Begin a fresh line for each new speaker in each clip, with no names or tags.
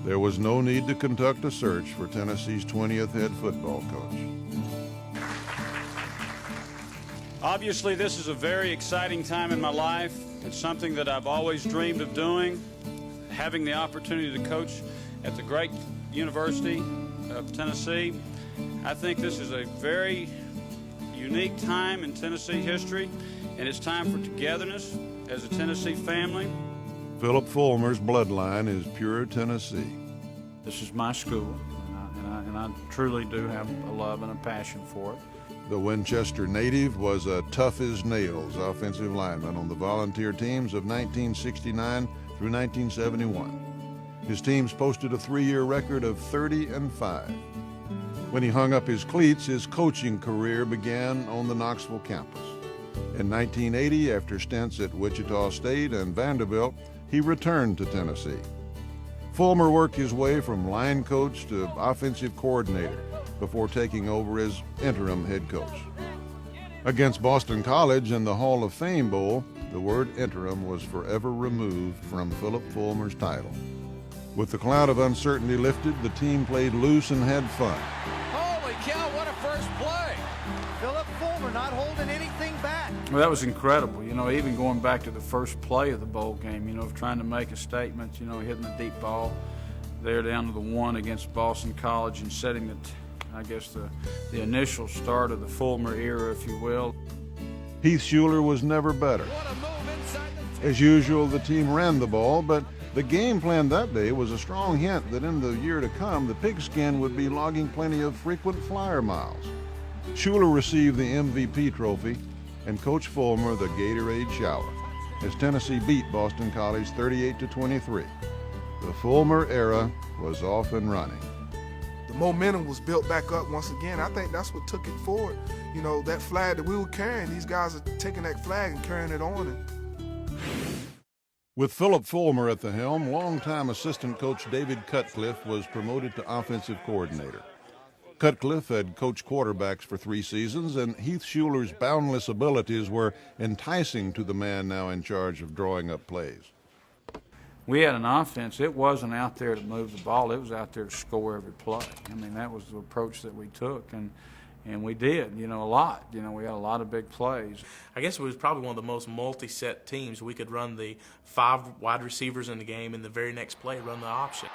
There was no need to conduct a search for Tennessee's 20th head football coach.
Obviously, this is a very exciting time in my life. It's something that I've always dreamed of doing, having the opportunity to coach at the great University of Tennessee. I think this is a very unique time in Tennessee history, and it's time for togetherness as a Tennessee family.
Phillip Fulmer's bloodline is pure Tennessee.
This is my school, and I truly do have a love and a passion for it.
The Winchester native was a tough-as-nails offensive lineman on the volunteer teams of 1969 through 1971. His teams posted a 3-year record of 30-5. When he hung up his cleats, his coaching career began on the Knoxville campus. In 1980, after stints at Wichita State and Vanderbilt, he returned to Tennessee. Fulmer worked his way from line coach to offensive coordinator before taking over as interim head coach. Against Boston College in the Hall of Fame Bowl, the word interim was forever removed from Phillip Fulmer's title. With the cloud of uncertainty lifted, the team played loose and had fun.
Holy cow, what a first play! Phillip Fulmer not holding anything back.
Well, that was incredible. You know, even going back to the first play of the bowl game, you know, of trying to make a statement, you know, hitting the deep ball there down to the 1 against Boston College and setting the initial start of the Fulmer era, if you will.
Heath Shuler was never better. As usual, the team ran the ball, but the game plan that day was a strong hint that in the year to come, the pigskin would be logging plenty of frequent flyer miles. Shuler received the MVP trophy and Coach Fulmer the Gatorade shower as Tennessee beat Boston College 38-23. The Fulmer era was off and running.
The momentum was built back up once again. I think that's what took it forward. You know, that flag that we were carrying, these guys are taking that flag and carrying it on.
With Phillip Fulmer at the helm, longtime assistant coach David Cutcliffe was promoted to offensive coordinator. Cutcliffe had coached quarterbacks for 3 seasons, and Heath Shuler's boundless abilities were enticing to the man now in charge of drawing up plays.
We had an offense. It wasn't out there to move the ball. It was out there to score every play. I mean, that was the approach that we took, and we did, you know, a lot. You know, we had a lot of big plays.
I guess it was probably one of the most multi-set teams. We could run the 5 wide receivers in the game, and the very next play run the option.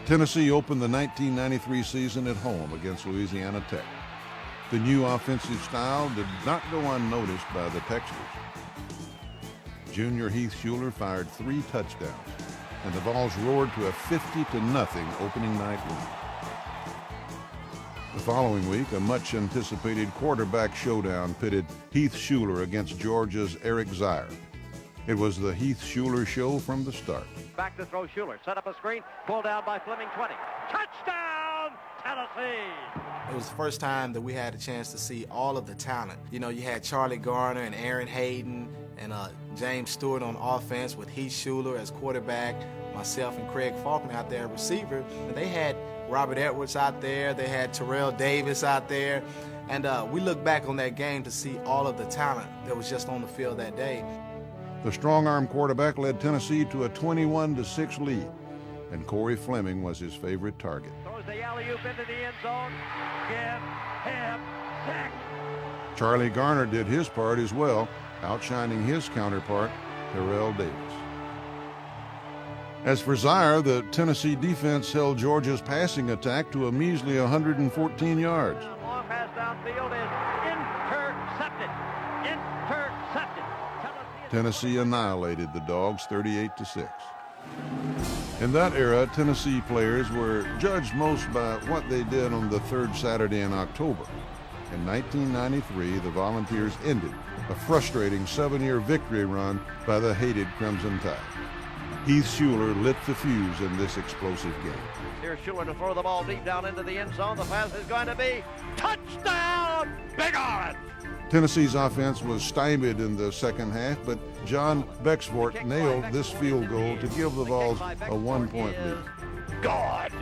Tennessee opened the 1993 season at home against Louisiana Tech. The new offensive style did not go unnoticed by the Texans. Junior Heath Shuler fired 3 touchdowns, and the Vols roared to a 50-0 opening night lead. The following week, a much-anticipated quarterback showdown pitted Heath Shuler against Georgia's Eric Zier. It was the Heath Shuler show from the start.
Back to throw Shuler, set up a screen, pulled down by Fleming, 20. Touchdown, Tennessee!
It was the first time that we had a chance to see all of the talent. You know, you had Charlie Garner and Aaron Hayden and James Stewart on offense with Heath Shuler as quarterback, myself and Craig Faulkner out there at receiver. And they had Robert Edwards out there, they had Terrell Davis out there, and we look back on that game to see all of the talent that was just on the field that day.
The strong-arm quarterback led Tennessee to a 21-6 lead, and Corey Fleming was his favorite target.
Throws the alley-oop into the end zone. Give him 6.
Charlie Garner did his part as well, outshining his counterpart, Terrell Davis. As for Zier, the Tennessee defense held Georgia's passing attack to a measly 114 yards.
Long pass downfield is intercepted. Intercepted.
Tennessee annihilated the Dogs 38-6. In that era, Tennessee players were judged most by what they did on the 3rd Saturday in October. In 1993, the Volunteers ended a frustrating 7-year victory run by the hated Crimson Tide. Heath Shuler lit the fuse in this explosive game.
Here's Shuler to throw the ball deep down into the end zone. The pass is going to be touchdown, Big Orange!
Tennessee's offense was stymied in the second half, but John Bexford nailed this field goal to give the Vols a 1-point lead.
God!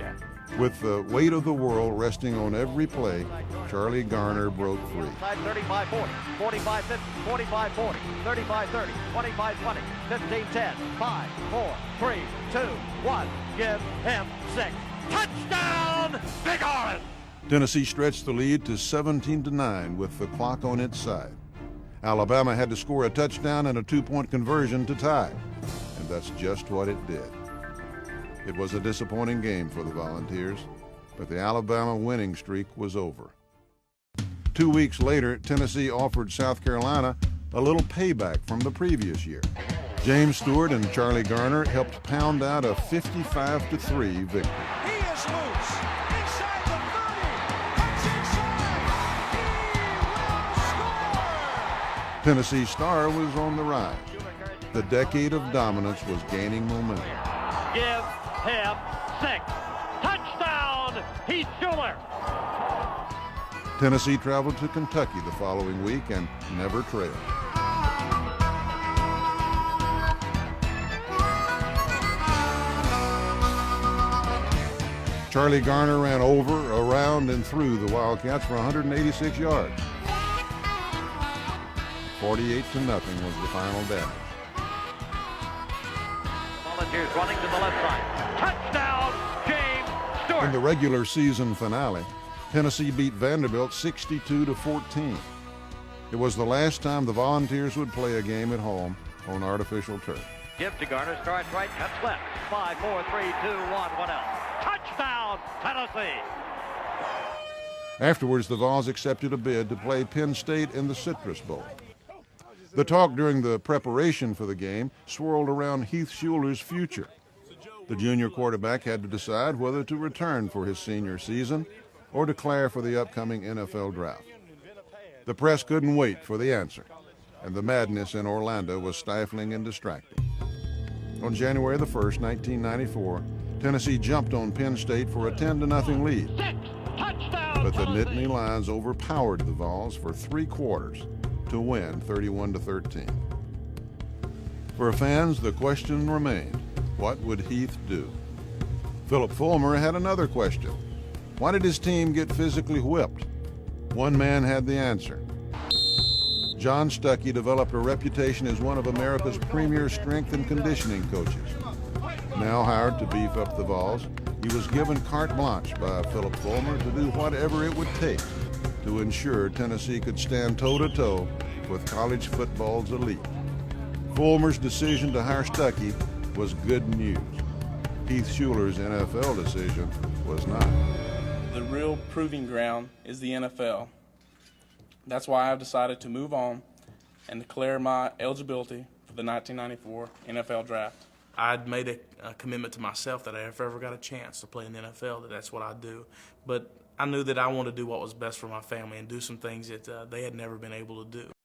With the weight of the world resting on every play, Charlie Garner broke free.
35-40, 45-50, 45-40, 35-30, 25-20, 15-10, 5, 4, 3, 2, 1. Give him 6. Touchdown, Big Orange!
Tennessee stretched the lead to 17-9 with the clock on its side. Alabama had to score a touchdown and a 2-point conversion to tie, and that's just what it did. It was a disappointing game for the Volunteers, but the Alabama winning streak was over. 2 weeks later, Tennessee offered South Carolina a little payback from the previous year. James Stewart and Charlie Garner helped pound out a 55-3 victory.
He is loose. Inside the 30. Cuts inside. He will score.
Tennessee Star was on the rise. The decade of dominance was gaining momentum.
Give him 6. Touchdown, Heath Schuler!
Tennessee traveled to Kentucky the following week and never trailed. Charlie Garner ran over, around, and through the Wildcats for 186 yards. 48-0 was the final damage.
Volunteers running to the left side. Touchdown, James Stewart!
In the regular season finale, Tennessee beat Vanderbilt 62-14. It was the last time the Volunteers would play a game at home on artificial turf.
Give to Garner, starts right, cuts left. 5, 4, 3, 2, 1, what else? Touchdown, Tennessee!
Afterwards, the Vols accepted a bid to play Penn State in the Citrus Bowl. The talk during the preparation for the game swirled around Heath Schuler's future. The junior quarterback had to decide whether to return for his senior season or declare for the upcoming NFL draft. The press couldn't wait for the answer, and the madness in Orlando was stifling and distracting. On January the 1st, 1994, Tennessee jumped on Penn State for a 10-0 lead. But the Nittany Lions overpowered the Vols for 3 quarters to win 31-13. For fans, the question remained, what would Heath do? Phillip Fulmer had another question. Why did his team get physically whipped? One man had the answer. John Stuckey developed a reputation as one of America's premier strength and conditioning coaches. Now hired to beef up the Vols, he was given carte blanche by Phillip Fulmer to do whatever it would take to ensure Tennessee could stand toe-to-toe with college football's elite. Fulmer's decision to hire Stuckey was good news. Heath Schuler's NFL decision was not.
The real proving ground is the NFL. That's why I've decided to move on and declare my eligibility for the 1994 NFL Draft.
I'd made a commitment to myself that if I ever got a chance to play in the NFL, that's what I'd do. But I knew that I wanted to do what was best for my family and do some things that they had never been able to do.